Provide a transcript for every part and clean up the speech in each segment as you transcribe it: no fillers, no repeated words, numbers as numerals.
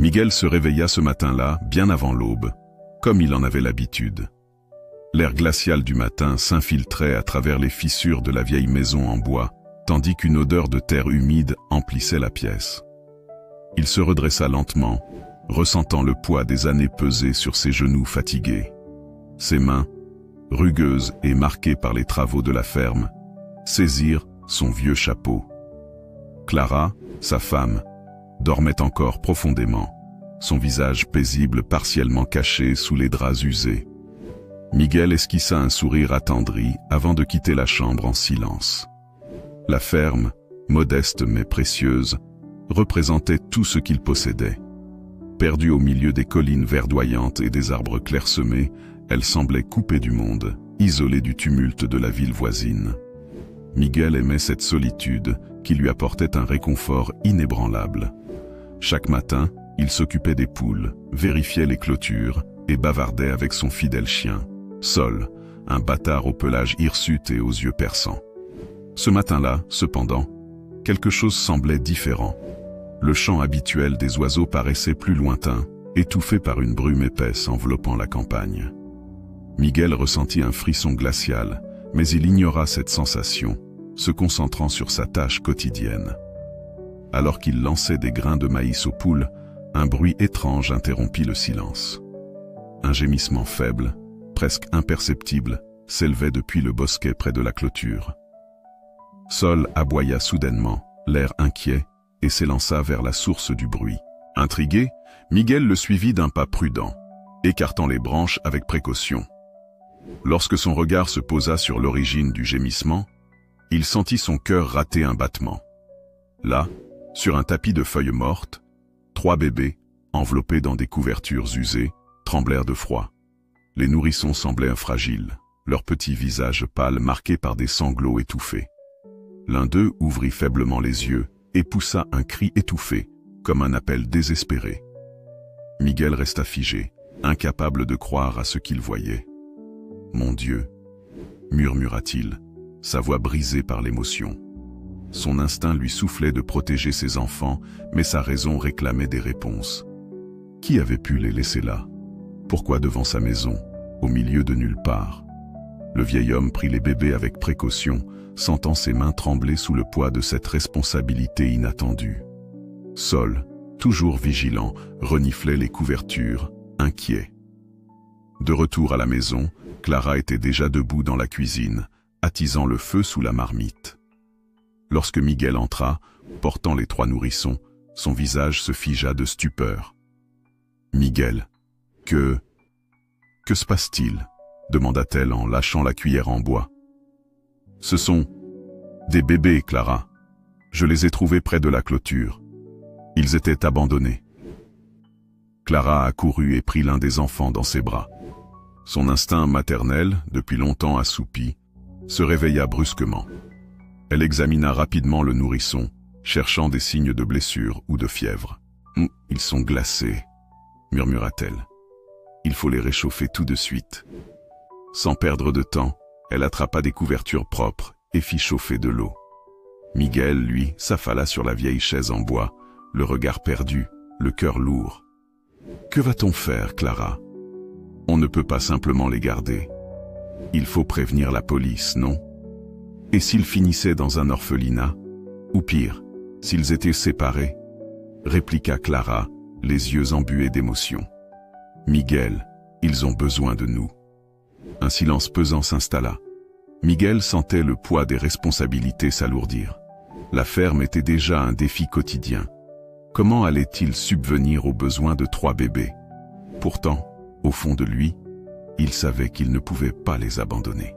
Miguel se réveilla ce matin-là, bien avant l'aube, comme il en avait l'habitude. L'air glacial du matin s'infiltrait à travers les fissures de la vieille maison en bois, tandis qu'une odeur de terre humide emplissait la pièce. Il se redressa lentement, ressentant le poids des années pesées sur ses genoux fatigués. Ses mains, rugueuses et marquées par les travaux de la ferme, saisirent son vieux chapeau. Clara, sa femme, dormait encore profondément, son visage paisible partiellement caché sous les draps usés. Miguel esquissa un sourire attendri avant de quitter la chambre en silence. La ferme, modeste mais précieuse, représentait tout ce qu'il possédait. Perdue au milieu des collines verdoyantes et des arbres clairsemés, elle semblait coupée du monde, isolée du tumulte de la ville voisine. Miguel aimait cette solitude qui lui apportait un réconfort inébranlable. Chaque matin, il s'occupait des poules, vérifiait les clôtures et bavardait avec son fidèle chien, Sol, un bâtard au pelage hirsute et aux yeux perçants. Ce matin-là, cependant, quelque chose semblait différent. Le chant habituel des oiseaux paraissait plus lointain, étouffé par une brume épaisse enveloppant la campagne. Miguel ressentit un frisson glacial, mais il ignora cette sensation, se concentrant sur sa tâche quotidienne. Alors qu'il lançait des grains de maïs aux poules, un bruit étrange interrompit le silence. Un gémissement faible, presque imperceptible, s'élevait depuis le bosquet près de la clôture. Sol aboya soudainement, l'air inquiet, et s'élança vers la source du bruit. Intrigué, Miguel le suivit d'un pas prudent, écartant les branches avec précaution. Lorsque son regard se posa sur l'origine du gémissement, il sentit son cœur rater un battement. Là, sur un tapis de feuilles mortes, 3 bébés, enveloppés dans des couvertures usées, tremblèrent de froid. Les nourrissons semblaient fragiles, leurs petits visages pâles marqués par des sanglots étouffés. L'un d'eux ouvrit faiblement les yeux et poussa un cri étouffé, comme un appel désespéré. Miguel resta figé, incapable de croire à ce qu'il voyait. « Mon Dieu !» murmura-t-il, sa voix brisée par l'émotion. Son instinct lui soufflait de protéger ses enfants, mais sa raison réclamait des réponses. Qui avait pu les laisser là? Pourquoi devant sa maison, au milieu de nulle part? Le vieil homme prit les bébés avec précaution, sentant ses mains trembler sous le poids de cette responsabilité inattendue. Sol, toujours vigilant, reniflait les couvertures, inquiet. De retour à la maison, Clara était déjà debout dans la cuisine, attisant le feu sous la marmite. Lorsque Miguel entra, portant les 3 nourrissons, son visage se figea de stupeur. « Miguel, que se passe-t-il » demanda-t-elle en lâchant la cuillère en bois. « Ce sont des bébés, Clara. Je les ai trouvés près de la clôture. Ils étaient abandonnés. » Clara accourut et prit l'un des enfants dans ses bras. Son instinct maternel, depuis longtemps assoupi, se réveilla brusquement. Elle examina rapidement le nourrisson, cherchant des signes de blessure ou de fièvre. « Ils sont glacés », murmura-t-elle. « Il faut les réchauffer tout de suite. » Sans perdre de temps, elle attrapa des couvertures propres et fit chauffer de l'eau. Miguel, lui, s'affala sur la vieille chaise en bois, le regard perdu, le cœur lourd. « Que va-t-on faire, Clara? On ne peut pas simplement les garder. Il faut prévenir la police, non? Et s'ils finissaient dans un orphelinat? Ou pire, s'ils étaient séparés? » répliqua Clara, les yeux embués d'émotion. « Miguel, ils ont besoin de nous. » Un silence pesant s'installa. Miguel sentait le poids des responsabilités s'alourdir. La ferme était déjà un défi quotidien. Comment allait-il subvenir aux besoins de 3 bébés? Pourtant, au fond de lui, il savait qu'il ne pouvait pas les abandonner.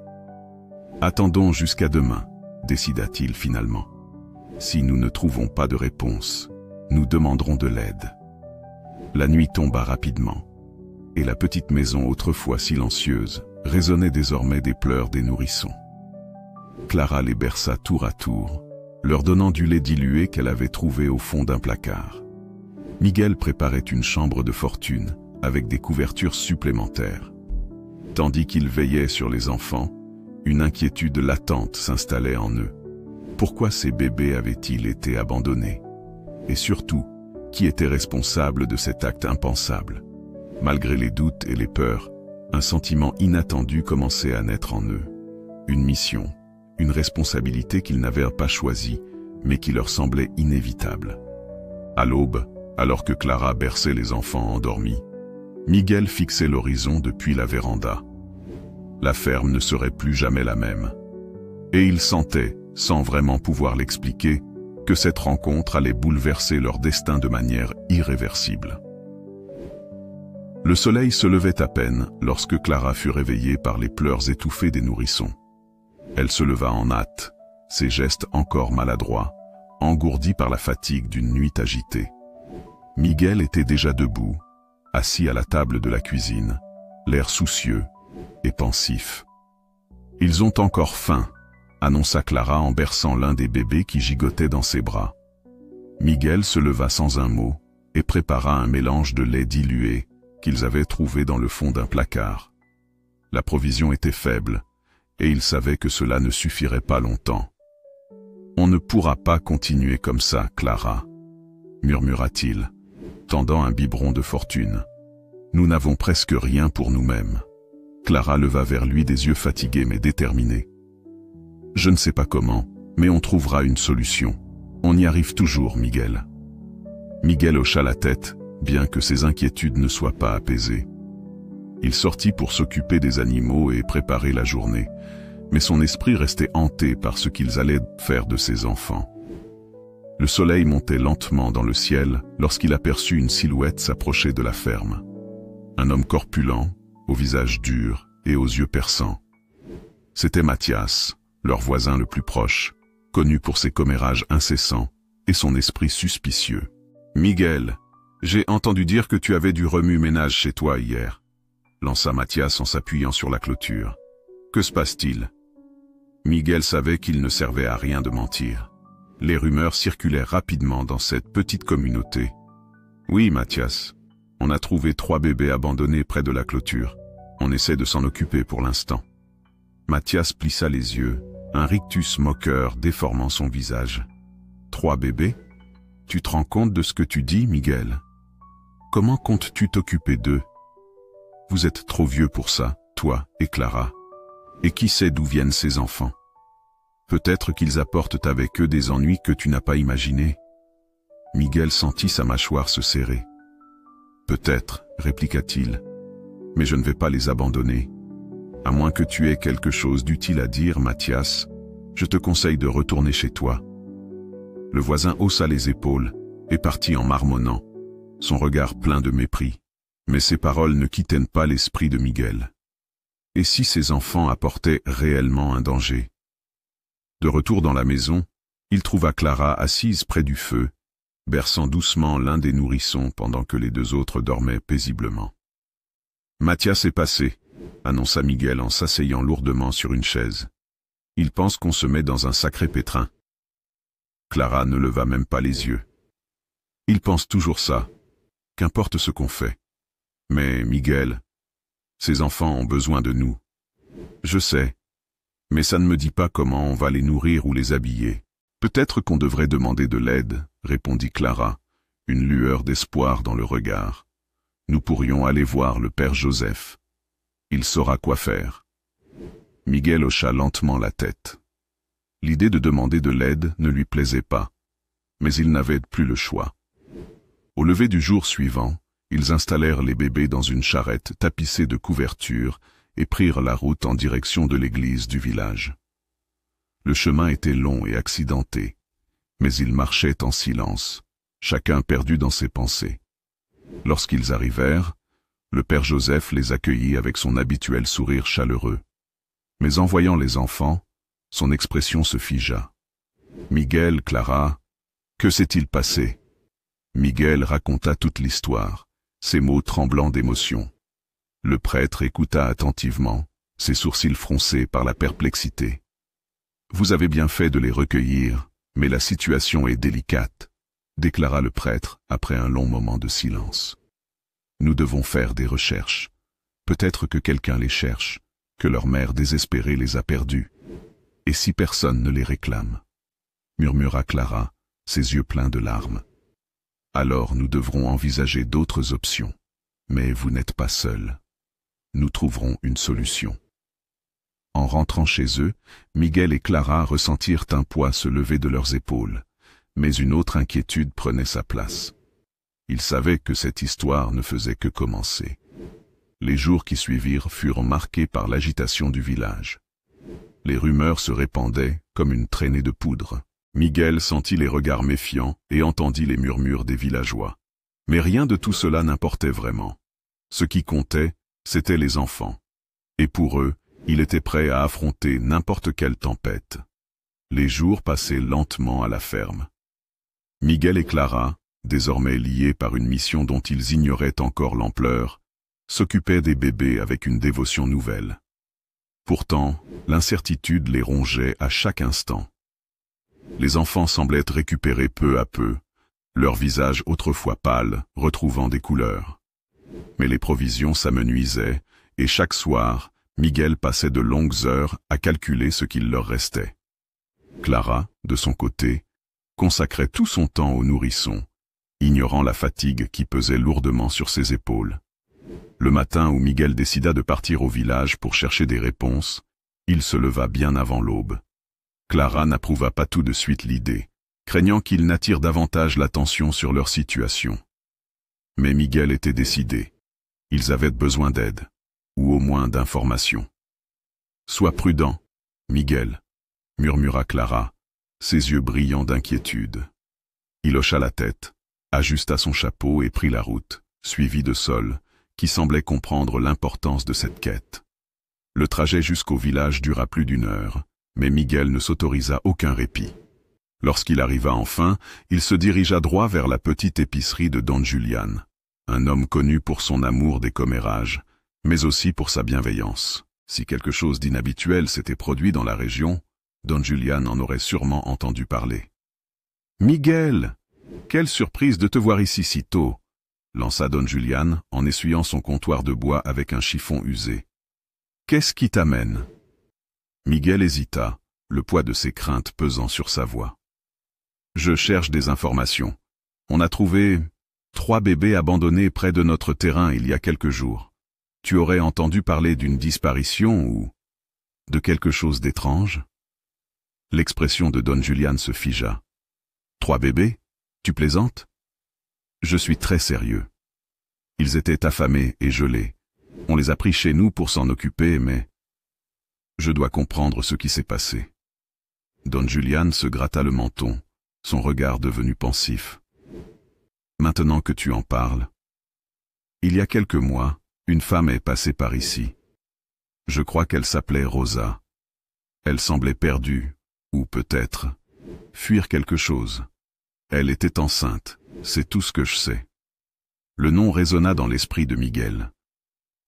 « Attendons jusqu'à demain », décida-t-il finalement. « Si nous ne trouvons pas de réponse, nous demanderons de l'aide. » La nuit tomba rapidement, et la petite maison autrefois silencieuse résonnait désormais des pleurs des nourrissons. Clara les berça tour à tour, leur donnant du lait dilué qu'elle avait trouvé au fond d'un placard. Miguel préparait une chambre de fortune avec des couvertures supplémentaires. Tandis qu'il veillait sur les enfants, une inquiétude latente s'installait en eux. Pourquoi ces bébés avaient-ils été abandonnés? Et surtout, Qui était responsable de cet acte impensable? Malgré les doutes et les peurs, un sentiment inattendu commençait à naître en eux. Une mission, une responsabilité qu'ils n'avaient pas choisie, mais qui leur semblait inévitable. À l'aube, alors que Clara berçait les enfants endormis, Miguel fixait l'horizon depuis la véranda. La ferme ne serait plus jamais la même. Et il sentait, sans vraiment pouvoir l'expliquer, que cette rencontre allait bouleverser leur destin de manière irréversible. Le soleil se levait à peine lorsque Clara fut réveillée par les pleurs étouffés des nourrissons. Elle se leva en hâte, ses gestes encore maladroits, engourdis par la fatigue d'une nuit agitée. Miguel était déjà debout, assis à la table de la cuisine, l'air soucieux et pensif. « Ils ont encore faim », annonça Clara en berçant l'un des bébés qui gigotait dans ses bras. Miguel se leva sans un mot et prépara un mélange de lait dilué qu'ils avaient trouvé dans le fond d'un placard. La provision était faible, et il savait que cela ne suffirait pas longtemps. « On ne pourra pas continuer comme ça, Clara, » murmura-t-il, tendant un biberon de fortune. « Nous n'avons presque rien pour nous-mêmes. » Clara leva vers lui des yeux fatigués mais déterminés. « Je ne sais pas comment, mais on trouvera une solution. On y arrive toujours, Miguel. » Miguel hocha la tête, bien que ses inquiétudes ne soient pas apaisées. Il sortit pour s'occuper des animaux et préparer la journée, mais son esprit restait hanté par ce qu'ils allaient faire de ses enfants. Le soleil montait lentement dans le ciel lorsqu'il aperçut une silhouette s'approcher de la ferme. Un homme corpulent, au visage dur et aux yeux perçants. C'était Mathias, leur voisin le plus proche, connu pour ses commérages incessants et son esprit suspicieux. « Miguel, j'ai entendu dire que tu avais du remue-ménage chez toi hier, » lança Mathias en s'appuyant sur la clôture. « Que se passe-t-il » Miguel savait qu'il ne servait à rien de mentir. Les rumeurs circulèrent rapidement dans cette petite communauté. « Oui, Mathias, on a trouvé 3 bébés abandonnés près de la clôture. On essaie de s'en occuper pour l'instant. » Mathias plissa les yeux, un rictus moqueur déformant son visage. « 3 bébés? Tu te rends compte de ce que tu dis, Miguel? Comment comptes-tu t'occuper d'eux? Vous êtes trop vieux pour ça, toi et Clara. Et qui sait d'où viennent ces enfants? Peut-être qu'ils apportent avec eux des ennuis que tu n'as pas imaginés. » Miguel sentit sa mâchoire se serrer. « Peut-être, répliqua-t-il, mais je ne vais pas les abandonner. À moins que tu aies quelque chose d'utile à dire, Mathias, je te conseille de retourner chez toi. » Le voisin haussa les épaules et partit en marmonnant, son regard plein de mépris. Mais ces paroles ne quittaient pas l'esprit de Miguel. Et si ces enfants apportaient réellement un danger? De retour dans la maison, il trouva Clara assise près du feu, berçant doucement l'un des nourrissons pendant que les 2 autres dormaient paisiblement. « Mathias est passé », annonça Miguel en s'asseyant lourdement sur une chaise. « Il pense qu'on se met dans un sacré pétrin. » Clara ne leva même pas les yeux. « Il pense toujours ça. Qu'importe ce qu'on fait. Mais, Miguel, ces enfants ont besoin de nous. Je sais, mais ça ne me dit pas comment on va les nourrir ou les habiller. Peut-être qu'on devrait demander de l'aide, répondit Clara, une lueur d'espoir dans le regard. Nous pourrions aller voir le père Joseph. Il saura quoi faire. Miguel hocha lentement la tête. L'idée de demander de l'aide ne lui plaisait pas, mais il n'avait plus le choix. Au lever du jour suivant, ils installèrent les bébés dans une charrette tapissée de couvertures et prirent la route en direction de l'église du village. Le chemin était long et accidenté, mais ils marchaient en silence, chacun perdu dans ses pensées. Lorsqu'ils arrivèrent, le père Joseph les accueillit avec son habituel sourire chaleureux. Mais en voyant les enfants, son expression se figea. « Miguel, Clara, que s'est-il passé ?» Miguel raconta toute l'histoire, ses mots tremblants d'émotion. Le prêtre écouta attentivement, ses sourcils froncés par la perplexité. « Vous avez bien fait de les recueillir, mais la situation est délicate, » déclara le prêtre après un long moment de silence. « Nous devons faire des recherches. Peut-être que quelqu'un les cherche, que leur mère désespérée les a perdus. Et si personne ne les réclame ?» murmura Clara, ses yeux pleins de larmes. alors nous devrons envisager d'autres options. Mais vous n'êtes pas seul. Nous trouverons une solution. En rentrant chez eux, Miguel et Clara ressentirent un poids se lever de leurs épaules, mais une autre inquiétude prenait sa place. Ils savaient que cette histoire ne faisait que commencer. Les jours qui suivirent furent marqués par l'agitation du village. Les rumeurs se répandaient comme une traînée de poudre. Miguel sentit les regards méfiants et entendit les murmures des villageois. Mais rien de tout cela n'importait vraiment. Ce qui comptait, c'étaient les enfants. Et pour eux, il était prêt à affronter n'importe quelle tempête. Les jours passaient lentement à la ferme. Miguel et Clara, désormais liés par une mission dont ils ignoraient encore l'ampleur, s'occupaient des bébés avec une dévotion nouvelle. Pourtant, l'incertitude les rongeait à chaque instant. Les enfants semblaient être récupérés peu à peu, leurs visages autrefois pâles retrouvant des couleurs. Mais les provisions s'amenuisaient, et chaque soir, Miguel passait de longues heures à calculer ce qu'il leur restait. Clara, de son côté, consacrait tout son temps aux nourrissons, ignorant la fatigue qui pesait lourdement sur ses épaules. Le matin où Miguel décida de partir au village pour chercher des réponses, il se leva bien avant l'aube. Clara n'approuva pas tout de suite l'idée, craignant qu'il n'attire davantage l'attention sur leur situation. Mais Miguel était décidé. Ils avaient besoin d'aide, ou au moins d'informations. « Sois prudent, Miguel », murmura Clara, ses yeux brillants d'inquiétude. Il hocha la tête, ajusta son chapeau et prit la route, suivi de Sol, qui semblait comprendre l'importance de cette quête. Le trajet jusqu'au village dura plus d'1 heure, mais Miguel ne s'autorisa aucun répit. Lorsqu'il arriva enfin, il se dirigea droit vers la petite épicerie de Don Julián, un homme connu pour son amour des commérages, mais aussi pour sa bienveillance. Si quelque chose d'inhabituel s'était produit dans la région, Don Julián en aurait sûrement entendu parler. « Miguel, quelle surprise de te voir ici si tôt !» lança Don Julián en essuyant son comptoir de bois avec un chiffon usé. « Qu'est-ce qui t'amène » Miguel hésita, le poids de ses craintes pesant sur sa voix. « Je cherche des informations. On a trouvé 3 bébés abandonnés près de notre terrain il y a quelques jours. Tu aurais entendu parler d'une disparition ou de quelque chose d'étrange ?» L'expression de Don Julián se figea. « 3 bébés? Tu plaisantes ? Je suis très sérieux. Ils étaient affamés et gelés. On les a pris chez nous pour s'en occuper, mais je dois comprendre ce qui s'est passé. » Don Julián se gratta le menton, son regard devenu pensif. « Maintenant que tu en parles, il y a quelques mois, une femme est passée par ici. Je crois qu'elle s'appelait Rosa. Elle semblait perdue, ou peut-être fuir quelque chose. Elle était enceinte, c'est tout ce que je sais. » Le nom résonna dans l'esprit de Miguel.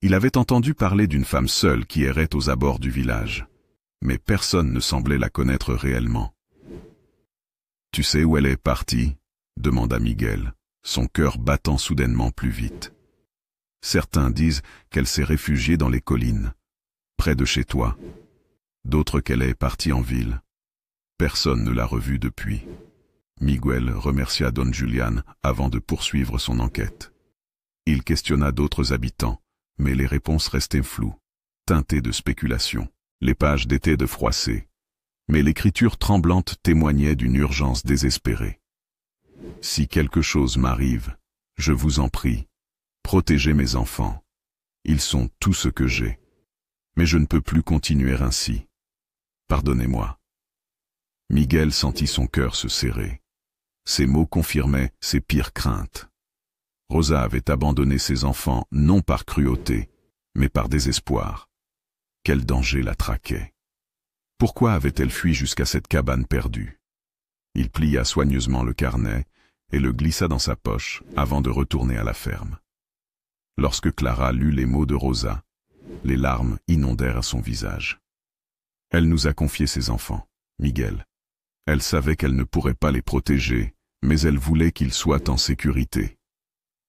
Il avait entendu parler d'une femme seule qui errait aux abords du village, mais personne ne semblait la connaître réellement. « Tu sais où elle est partie ?» demanda Miguel, son cœur battant soudainement plus vite. « Certains disent qu'elle s'est réfugiée dans les collines, près de chez toi. D'autres qu'elle est partie en ville. Personne ne l'a revue depuis. » Miguel remercia Don Julián avant de poursuivre son enquête. Il questionna d'autres habitants, mais les réponses restaient floues, teintées de spéculation. Les pages d'étaient de froissées, mais l'écriture tremblante témoignait d'une urgence désespérée. « Si quelque chose m'arrive, je vous en prie, protégez mes enfants. Ils sont tout ce que j'ai. Mais je ne peux plus continuer ainsi. Pardonnez-moi. » Miguel sentit son cœur se serrer. Ces mots confirmaient ses pires craintes. Rosa avait abandonné ses enfants non par cruauté, mais par désespoir. Quel danger la traquait? Pourquoi avait-elle fui jusqu'à cette cabane perdue? Il plia soigneusement le carnet et le glissa dans sa poche avant de retourner à la ferme. Lorsque Clara lut les mots de Rosa, les larmes inondèrent son visage. Elle nous a confié ses enfants, Miguel. Elle savait qu'elle ne pourrait pas les protéger, mais elle voulait qu'ils soient en sécurité.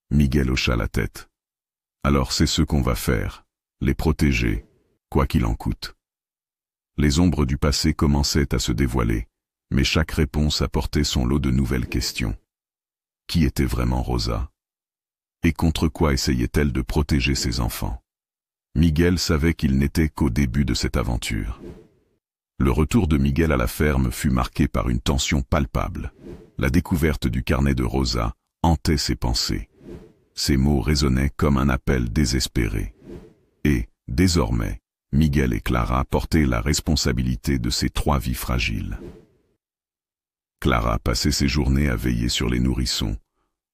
Miguel hocha la tête. Alors c'est ce qu'on va faire, les protéger, quoi qu'il en coûte. Les ombres du passé commençaient à se dévoiler, mais chaque réponse apportait son lot de nouvelles questions. Qui était vraiment Rosa? Et contre quoi essayait-elle de protéger ses enfants? Miguel savait qu'il n'était qu'au début de cette aventure. Le retour de Miguel à la ferme fut marqué par une tension palpable. La découverte du carnet de Rosa hantait ses pensées. Ses mots résonnaient comme un appel désespéré. Et, désormais, Miguel et Clara portaient la responsabilité de ces 3 vies fragiles. Clara passait ses journées à veiller sur les nourrissons,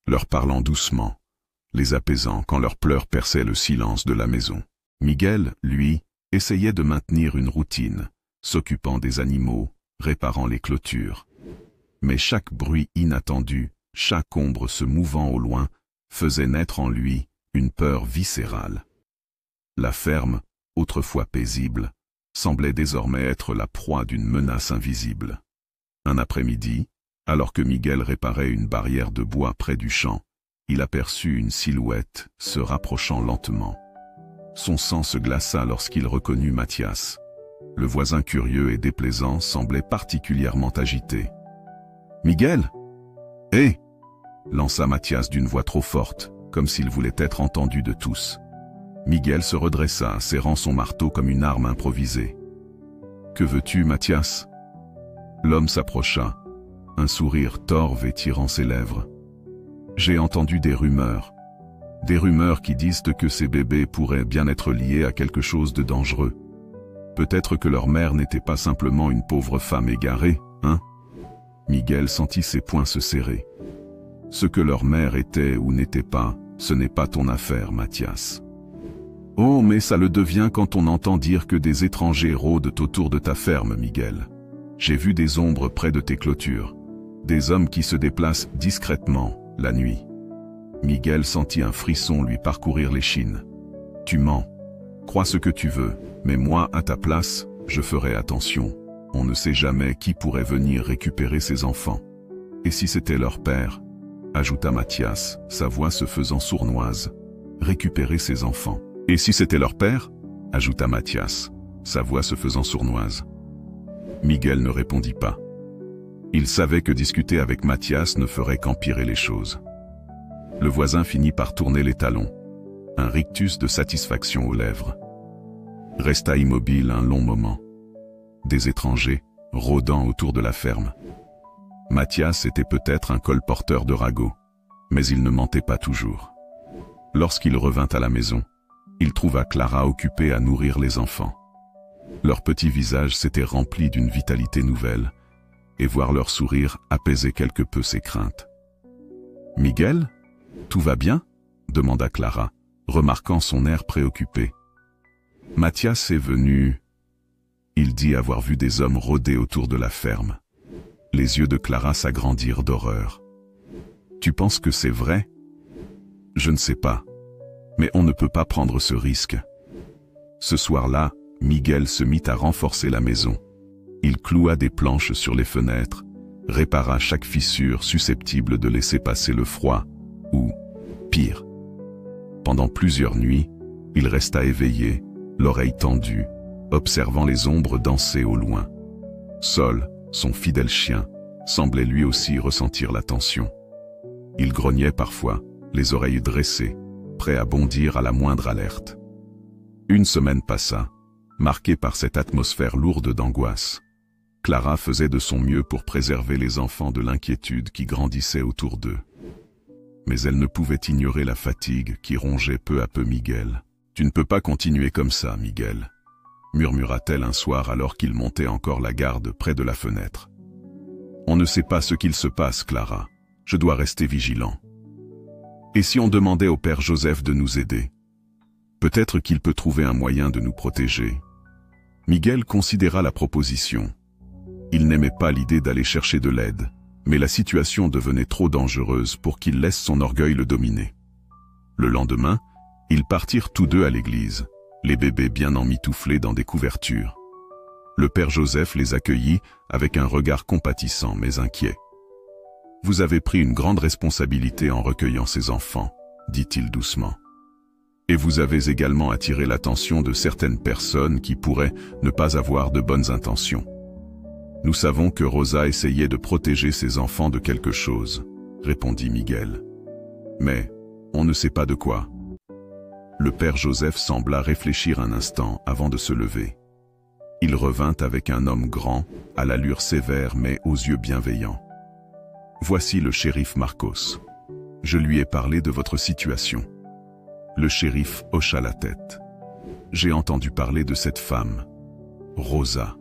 leur parlant doucement, les apaisant quand leurs pleurs perçaient le silence de la maison. Miguel, lui, essayait de maintenir une routine, s'occupant des animaux, réparant les clôtures. Mais chaque bruit inattendu, chaque ombre se mouvant au loin, faisait naître en lui une peur viscérale. La ferme, autrefois paisible, semblait désormais être la proie d'une menace invisible. Un après-midi, alors que Miguel réparait une barrière de bois près du champ, il aperçut une silhouette se rapprochant lentement. Son sang se glaça lorsqu'il reconnut Mathias. Le voisin curieux et déplaisant semblait particulièrement agité. « Miguel !»« Hé !» lança Mathias d'une voix trop forte, comme s'il voulait être entendu de tous. Miguel se redressa, serrant son marteau comme une arme improvisée. « Que veux-tu, Mathias ?» L'homme s'approcha, un sourire torve étirant ses lèvres. « J'ai entendu des rumeurs qui disent que ces bébés pourraient bien être liés à quelque chose de dangereux. Peut-être que leur mère n'était pas simplement une pauvre femme égarée, hein ?» Miguel sentit ses poings se serrer. « Ce que leur mère était ou n'était pas, ce n'est pas ton affaire, Mathias. » « Oh, mais ça le devient quand on entend dire que des étrangers rôdent autour de ta ferme, Miguel. J'ai vu des ombres près de tes clôtures, des hommes qui se déplacent discrètement, la nuit. » Miguel sentit un frisson lui parcourir l'échine. « Tu mens. Crois ce que tu veux, mais moi, à ta place, je ferai attention. On ne sait jamais qui pourrait venir récupérer ses enfants. Et si c'était leur père ?» ajouta Mathias, sa voix se faisant sournoise. « Récupérer ses enfants. » « Et si c'était leur père ?» ajouta Mathias, sa voix se faisant sournoise. Miguel ne répondit pas. Il savait que discuter avec Mathias ne ferait qu'empirer les choses. Le voisin finit par tourner les talons, un rictus de satisfaction aux lèvres. Resta immobile un long moment. Des étrangers, rôdant autour de la ferme. Mathias était peut-être un colporteur de ragots, mais il ne mentait pas toujours. Lorsqu'il revint à la maison, il trouva Clara occupée à nourrir les enfants. Leurs petits visages s'étaient remplis d'une vitalité nouvelle, et voir leur sourire apaisait quelque peu ses craintes. « Miguel, tout va bien ?» demanda Clara, remarquant son air préoccupé. Mathias est venu. Il dit avoir vu des hommes rôder autour de la ferme. Les yeux de Clara s'agrandirent d'horreur. « Tu penses que c'est vrai ?»« Je ne sais pas. Mais on ne peut pas prendre ce risque. » Ce soir-là, Miguel se mit à renforcer la maison. Il cloua des planches sur les fenêtres, répara chaque fissure susceptible de laisser passer le froid, ou, pire. Pendant plusieurs nuits, il resta éveillé, l'oreille tendue, observant les ombres danser au loin. Sol, son fidèle chien, semblait lui aussi ressentir la tension. Il grognait parfois, les oreilles dressées, prêt à bondir à la moindre alerte. Une semaine passa, marquée par cette atmosphère lourde d'angoisse. Clara faisait de son mieux pour préserver les enfants de l'inquiétude qui grandissait autour d'eux. Mais elle ne pouvait ignorer la fatigue qui rongeait peu à peu Miguel. « Tu ne peux pas continuer comme ça, Miguel », murmura-t-elle un soir alors qu'il montait encore la garde près de la fenêtre. « On ne sait pas ce qu'il se passe, Clara. Je dois rester vigilant. Et si on demandait au père Joseph de nous aider? Peut-être qu'il peut trouver un moyen de nous protéger. » Miguel considéra la proposition. Il n'aimait pas l'idée d'aller chercher de l'aide, mais la situation devenait trop dangereuse pour qu'il laisse son orgueil le dominer. Le lendemain, ils partirent tous deux à l'église, les bébés bien emmitouflés dans des couvertures. Le père Joseph les accueillit avec un regard compatissant mais inquiet. « Vous avez pris une grande responsabilité en recueillant ces enfants, » dit-il doucement. « Et vous avez également attiré l'attention de certaines personnes qui pourraient ne pas avoir de bonnes intentions. Nous savons que Rosa essayait de protéger ses enfants de quelque chose. répondit Miguel. Mais, on ne sait pas de quoi. Le père Joseph sembla réfléchir un instant avant de se lever. Il revint avec un homme grand, à l'allure sévère mais aux yeux bienveillants. Voici le shérif Marcos. Je lui ai parlé de votre situation. Le shérif hocha la tête. J'ai entendu parler de cette femme, Rosa.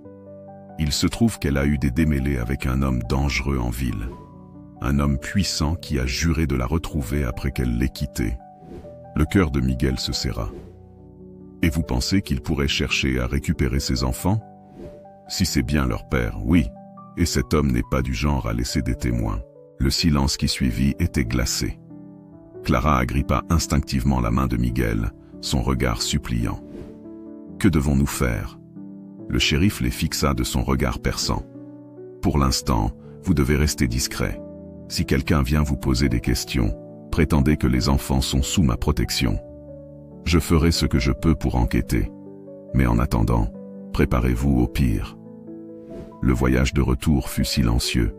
Il se trouve qu'elle a eu des démêlés avec un homme dangereux en ville. Un homme puissant qui a juré de la retrouver après qu'elle l'ait quitté. Le cœur de Miguel se serra. Et vous pensez qu'il pourrait chercher à récupérer ses enfants? Si c'est bien leur père, oui. Et cet homme n'est pas du genre à laisser des témoins. Le silence qui suivit était glacé. Clara agrippa instinctivement la main de Miguel, son regard suppliant. Que devons-nous faire? Le shérif les fixa de son regard perçant. Pour l'instant, vous devez rester discret. Si quelqu'un vient vous poser des questions, prétendez que les enfants sont sous ma protection. Je ferai ce que je peux pour enquêter. Mais en attendant, préparez-vous au pire. Le voyage de retour fut silencieux.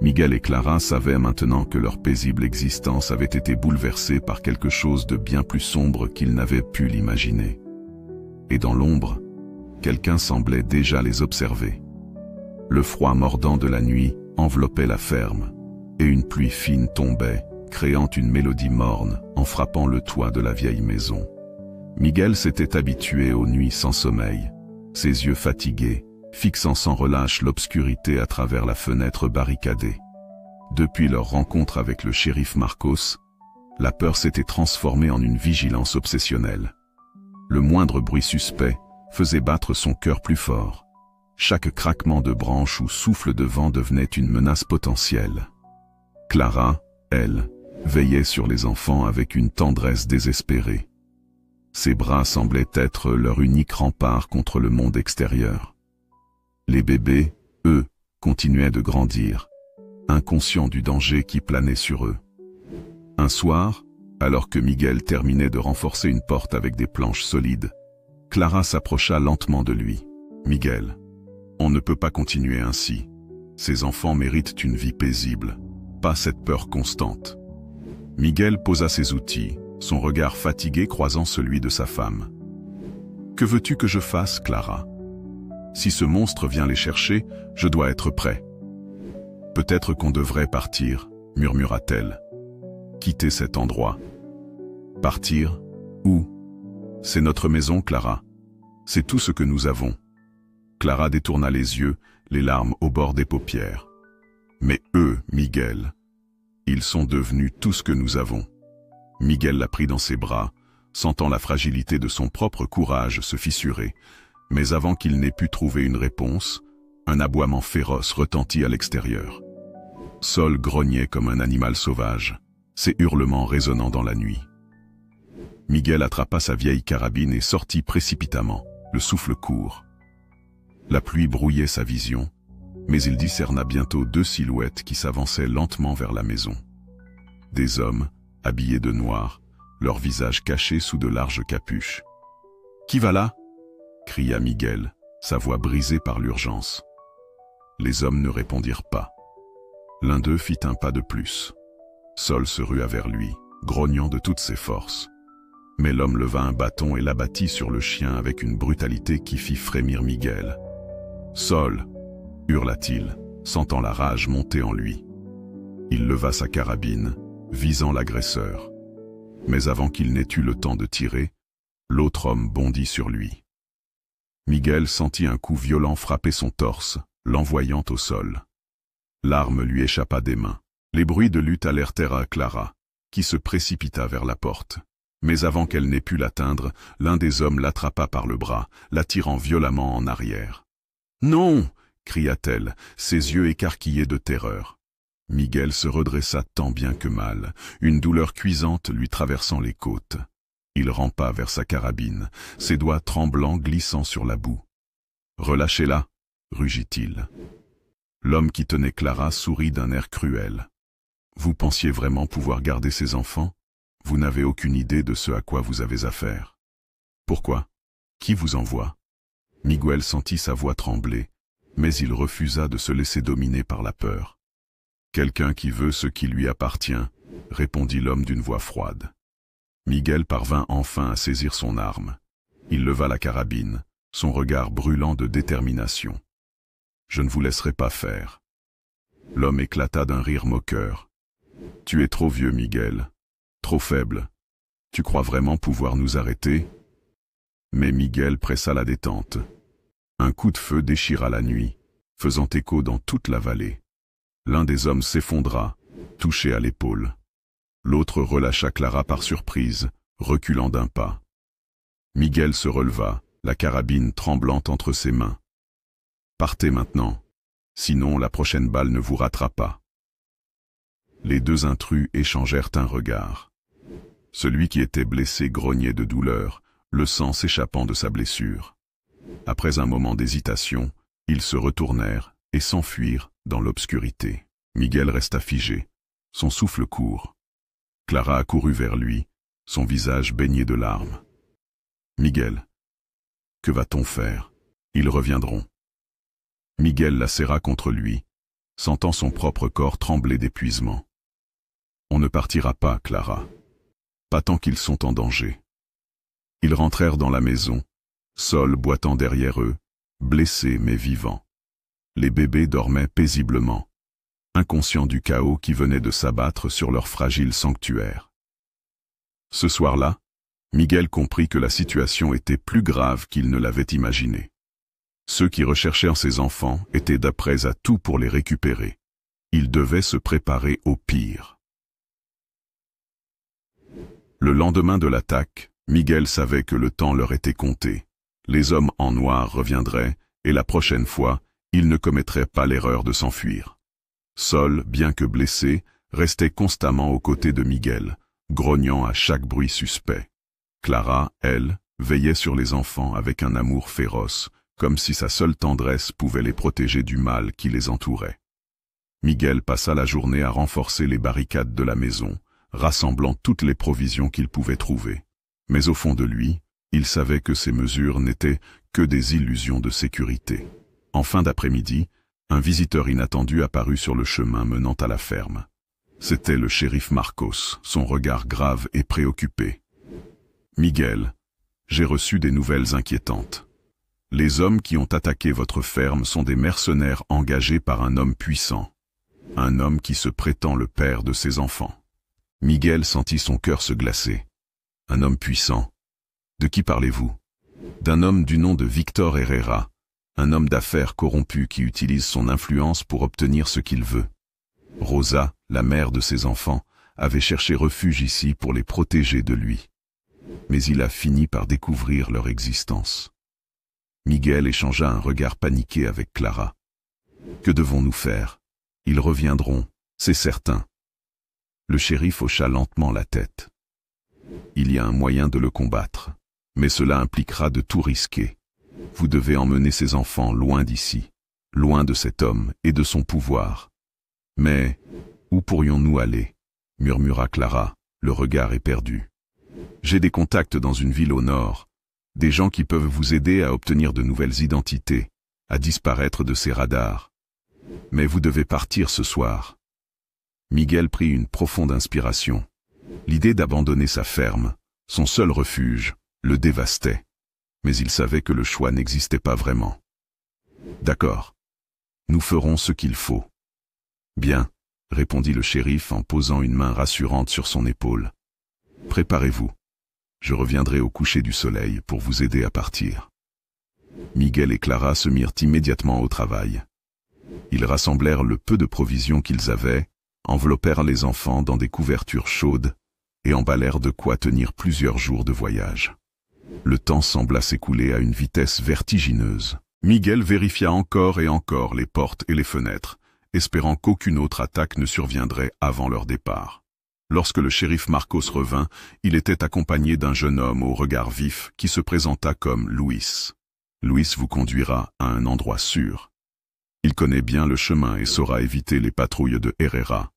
Miguel et Clara savaient maintenant que leur paisible existence avait été bouleversée par quelque chose de bien plus sombre qu'ils n'avaient pu l'imaginer. Et dans l'ombre, quelqu'un semblait déjà les observer. Le froid mordant de la nuit enveloppait la ferme, et une pluie fine tombait, créant une mélodie morne en frappant le toit de la vieille maison. Miguel s'était habitué aux nuits sans sommeil, ses yeux fatigués, fixant sans relâche l'obscurité à travers la fenêtre barricadée. Depuis leur rencontre avec le shérif Marcos, la peur s'était transformée en une vigilance obsessionnelle. Le moindre bruit suspect faisait battre son cœur plus fort. Chaque craquement de branche ou souffle de vent devenait une menace potentielle. Clara, elle, veillait sur les enfants avec une tendresse désespérée. Ses bras semblaient être leur unique rempart contre le monde extérieur. Les bébés, eux, continuaient de grandir, inconscients du danger qui planait sur eux. Un soir, alors que Miguel terminait de renforcer une porte avec des planches solides, Clara s'approcha lentement de lui. « Miguel, on ne peut pas continuer ainsi. Ces enfants méritent une vie paisible, pas cette peur constante. » Miguel posa ses outils, son regard fatigué croisant celui de sa femme. « Que veux-tu que je fasse, Clara ? Si ce monstre vient les chercher, je dois être prêt. »« Peut-être qu'on devrait partir, » murmura-t-elle. « Quitter cet endroit. »« Partir ? Où ? C'est notre maison, Clara. C'est tout ce que nous avons. » Clara détourna les yeux, les larmes au bord des paupières. « Mais eux, Miguel, ils sont devenus tout ce que nous avons. » Miguel la prit dans ses bras, sentant la fragilité de son propre courage se fissurer. Mais avant qu'il n'ait pu trouver une réponse, un aboiement féroce retentit à l'extérieur. Sol grognait comme un animal sauvage, ses hurlements résonnant dans la nuit. Miguel attrapa sa vieille carabine et sortit précipitamment, le souffle court. La pluie brouillait sa vision, mais il discerna bientôt deux silhouettes qui s'avançaient lentement vers la maison. Des hommes, habillés de noir, leurs visages cachés sous de larges capuches. « Qui va là ?» cria Miguel, sa voix brisée par l'urgence. Les hommes ne répondirent pas. L'un d'eux fit un pas de plus. Sol se rua vers lui, grognant de toutes ses forces. Mais l'homme leva un bâton et l'abattit sur le chien avec une brutalité qui fit frémir Miguel. « Sol !» hurla-t-il, sentant la rage monter en lui. Il leva sa carabine, visant l'agresseur. Mais avant qu'il n'ait eu le temps de tirer, l'autre homme bondit sur lui. Miguel sentit un coup violent frapper son torse, l'envoyant au sol. L'arme lui échappa des mains. Les bruits de lutte alertèrent à Clara, qui se précipita vers la porte. Mais avant qu'elle n'ait pu l'atteindre, l'un des hommes l'attrapa par le bras, l'attirant violemment en arrière. « Non !» cria-t-elle, ses yeux écarquillés de terreur. Miguel se redressa tant bien que mal, une douleur cuisante lui traversant les côtes. Il rampa vers sa carabine, ses doigts tremblants glissant sur la boue. « Relâchez-la !» rugit-il. L'homme qui tenait Clara sourit d'un air cruel. « Vous pensiez vraiment pouvoir garder ces enfants ? Vous n'avez aucune idée de ce à quoi vous avez affaire. Pourquoi ? Qui vous envoie ?» Miguel sentit sa voix trembler, mais il refusa de se laisser dominer par la peur. Quelqu'un qui veut ce qui lui appartient, répondit l'homme d'une voix froide. Miguel parvint enfin à saisir son arme. Il leva la carabine, son regard brûlant de détermination. Je ne vous laisserai pas faire. L'homme éclata d'un rire moqueur. Tu es trop vieux, Miguel. Trop faible. Tu crois vraiment pouvoir nous arrêter? Mais Miguel pressa la détente. Un coup de feu déchira la nuit, faisant écho dans toute la vallée. L'un des hommes s'effondra, touché à l'épaule. L'autre relâcha Clara par surprise, reculant d'un pas. Miguel se releva, la carabine tremblante entre ses mains. Partez maintenant, sinon la prochaine balle ne vous ratera pas. Les deux intrus échangèrent un regard. Celui qui était blessé grognait de douleur, le sang s'échappant de sa blessure. Après un moment d'hésitation, ils se retournèrent et s'enfuirent dans l'obscurité. Miguel resta figé, son souffle court. Clara accourut vers lui, son visage baigné de larmes. « Miguel, que va-t-on faire? Ils reviendront. » Miguel la serra contre lui, sentant son propre corps trembler d'épuisement. « On ne partira pas, Clara. Pas tant qu'ils sont en danger. » Ils rentrèrent dans la maison, Sol boitant derrière eux, blessés mais vivants. Les bébés dormaient paisiblement, inconscients du chaos qui venait de s'abattre sur leur fragile sanctuaire. Ce soir-là, Miguel comprit que la situation était plus grave qu'il ne l'avait imaginé. Ceux qui recherchèrent ses enfants étaient d'après à tout pour les récupérer. Ils devaient se préparer au pire. Le lendemain de l'attaque, Miguel savait que le temps leur était compté. Les hommes en noir reviendraient, et la prochaine fois, ils ne commettraient pas l'erreur de s'enfuir. Sol, bien que blessé, restait constamment aux côtés de Miguel, grognant à chaque bruit suspect. Clara, elle, veillait sur les enfants avec un amour féroce, comme si sa seule tendresse pouvait les protéger du mal qui les entourait. Miguel passa la journée à renforcer les barricades de la maison, rassemblant toutes les provisions qu'il pouvait trouver. Mais au fond de lui, il savait que ces mesures n'étaient que des illusions de sécurité. En fin d'après-midi, un visiteur inattendu apparut sur le chemin menant à la ferme. C'était le shérif Marcos, son regard grave et préoccupé. « Miguel, j'ai reçu des nouvelles inquiétantes. Les hommes qui ont attaqué votre ferme sont des mercenaires engagés par un homme puissant, un homme qui se prétend le père de ses enfants. » Miguel sentit son cœur se glacer. « Un homme puissant? De qui parlez-vous? » D'un homme du nom de Victor Herrera, un homme d'affaires corrompu qui utilise son influence pour obtenir ce qu'il veut. Rosa, la mère de ses enfants, avait cherché refuge ici pour les protéger de lui. Mais il a fini par découvrir leur existence. Miguel échangea un regard paniqué avec Clara. « Que devons-nous faire? Ils reviendront, c'est certain. » Le shérif hocha lentement la tête. « Il y a un moyen de le combattre, mais cela impliquera de tout risquer. Vous devez emmener ces enfants loin d'ici, loin de cet homme et de son pouvoir. »« Mais où pourrions-nous aller ?» murmura Clara, le regard éperdu. « J'ai des contacts dans une ville au nord, des gens qui peuvent vous aider à obtenir de nouvelles identités, à disparaître de ces radars. Mais vous devez partir ce soir. » Miguel prit une profonde inspiration. L'idée d'abandonner sa ferme, son seul refuge, le dévastait. Mais il savait que le choix n'existait pas vraiment. « D'accord. Nous ferons ce qu'il faut. »« Bien, » répondit le shérif en posant une main rassurante sur son épaule. « Préparez-vous. Je reviendrai au coucher du soleil pour vous aider à partir. » Miguel et Clara se mirent immédiatement au travail. Ils rassemblèrent le peu de provisions qu'ils avaient, enveloppèrent les enfants dans des couvertures chaudes et emballèrent de quoi tenir plusieurs jours de voyage. Le temps sembla s'écouler à une vitesse vertigineuse. Miguel vérifia encore et encore les portes et les fenêtres, espérant qu'aucune autre attaque ne surviendrait avant leur départ. Lorsque le shérif Marcos revint, il était accompagné d'un jeune homme au regard vif qui se présenta comme Luis. Luis vous conduira à un endroit sûr. Il connaît bien le chemin et saura éviter les patrouilles de Herrera.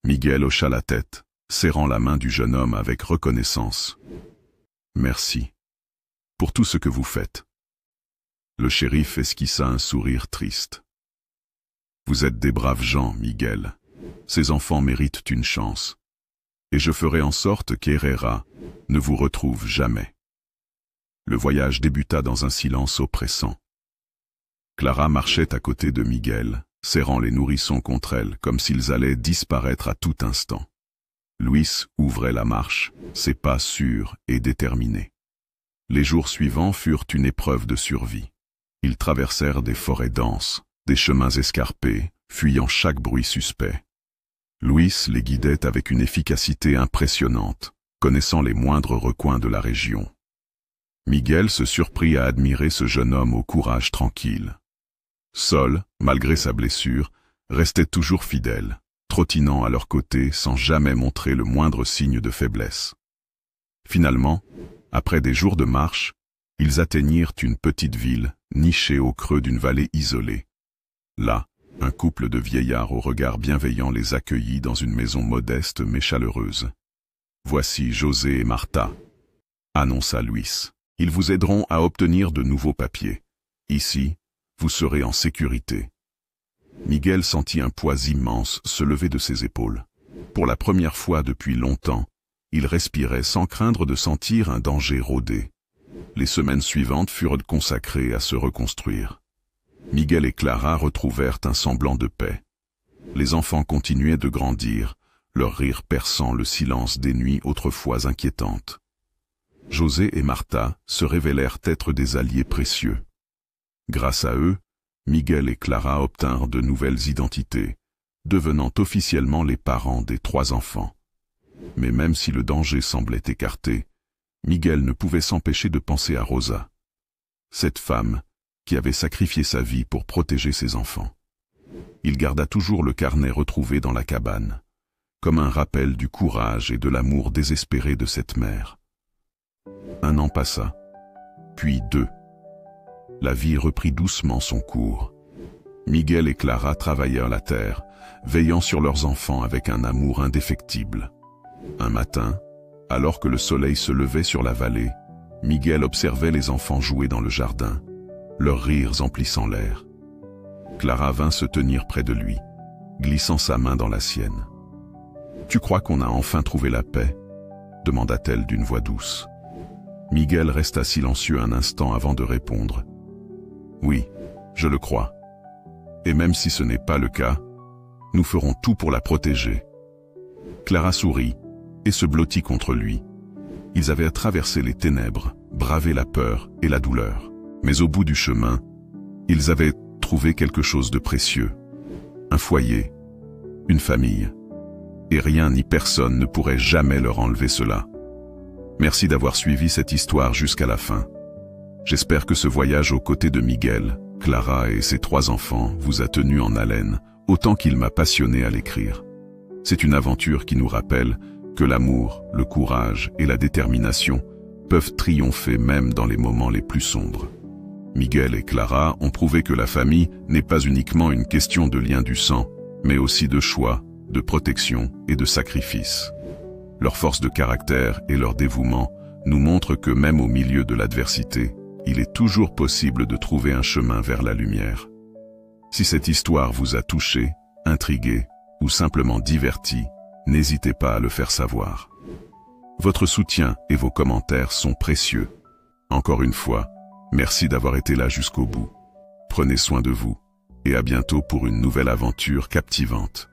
Miguel hocha la tête, serrant la main du jeune homme avec reconnaissance. « Merci pour tout ce que vous faites. » Le shérif esquissa un sourire triste. « Vous êtes des braves gens, Miguel. Ces enfants méritent une chance. Et je ferai en sorte qu'Herrera ne vous retrouve jamais. Le voyage débuta dans un silence oppressant. Clara marchait à côté de Miguel, serrant les nourrissons contre elle, comme s'ils allaient disparaître à tout instant. Luis ouvrait la marche, ses pas sûrs et déterminés. Les jours suivants furent une épreuve de survie. Ils traversèrent des forêts denses, des chemins escarpés, fuyant chaque bruit suspect. Luis les guidait avec une efficacité impressionnante, connaissant les moindres recoins de la région. Miguel se surprit à admirer ce jeune homme au courage tranquille. Sol, malgré sa blessure, restait toujours fidèle, trottinant à leur côté sans jamais montrer le moindre signe de faiblesse. Finalement, après des jours de marche, ils atteignirent une petite ville, nichée au creux d'une vallée isolée. Là, un couple de vieillards au regard bienveillant les accueillit dans une maison modeste mais chaleureuse. « Voici José et Martha », annonça Luis. « Ils vous aideront à obtenir de nouveaux papiers. Ici, vous serez en sécurité. » Miguel sentit un poids immense se lever de ses épaules. Pour la première fois depuis longtemps, il respirait sans craindre de sentir un danger rôder. Les semaines suivantes furent consacrées à se reconstruire. Miguel et Clara retrouvèrent un semblant de paix. Les enfants continuaient de grandir, leur rire perçant le silence des nuits autrefois inquiétantes. José et Martha se révélèrent être des alliés précieux. Grâce à eux, Miguel et Clara obtinrent de nouvelles identités, devenant officiellement les parents des 3 enfants. Mais même si le danger semblait écarté, Miguel ne pouvait s'empêcher de penser à Rosa. Cette femme, qui avait sacrifié sa vie pour protéger ses enfants. Il garda toujours le carnet retrouvé dans la cabane, comme un rappel du courage et de l'amour désespéré de cette mère. 1 an passa, puis 2. La vie reprit doucement son cours. Miguel et Clara travaillèrent la terre, veillant sur leurs enfants avec un amour indéfectible. Un matin, alors que le soleil se levait sur la vallée, Miguel observait les enfants jouer dans le jardin, leurs rires emplissant l'air. Clara vint se tenir près de lui, glissant sa main dans la sienne. « Tu crois qu'on a enfin trouvé la paix ?» demanda-t-elle d'une voix douce. Miguel resta silencieux un instant avant de répondre. « Oui, je le crois. Et même si ce n'est pas le cas, nous ferons tout pour la protéger. » Clara sourit et se blottit contre lui. Ils avaient traversé les ténèbres, bravé la peur et la douleur. Mais au bout du chemin, ils avaient trouvé quelque chose de précieux. Un foyer, une famille. Et rien ni personne ne pourrait jamais leur enlever cela. Merci d'avoir suivi cette histoire jusqu'à la fin. J'espère que ce voyage aux côtés de Miguel, Clara et ses 3 enfants vous a tenu en haleine, autant qu'il m'a passionné à l'écrire. C'est une aventure qui nous rappelle que l'amour, le courage et la détermination peuvent triompher même dans les moments les plus sombres. Miguel et Clara ont prouvé que la famille n'est pas uniquement une question de lien du sang, mais aussi de choix, de protection et de sacrifice. Leur force de caractère et leur dévouement nous montrent que même au milieu de l'adversité, il est toujours possible de trouver un chemin vers la lumière. Si cette histoire vous a touché, intrigué ou simplement diverti, n'hésitez pas à le faire savoir. Votre soutien et vos commentaires sont précieux. Encore une fois, merci d'avoir été là jusqu'au bout. Prenez soin de vous et à bientôt pour une nouvelle aventure captivante.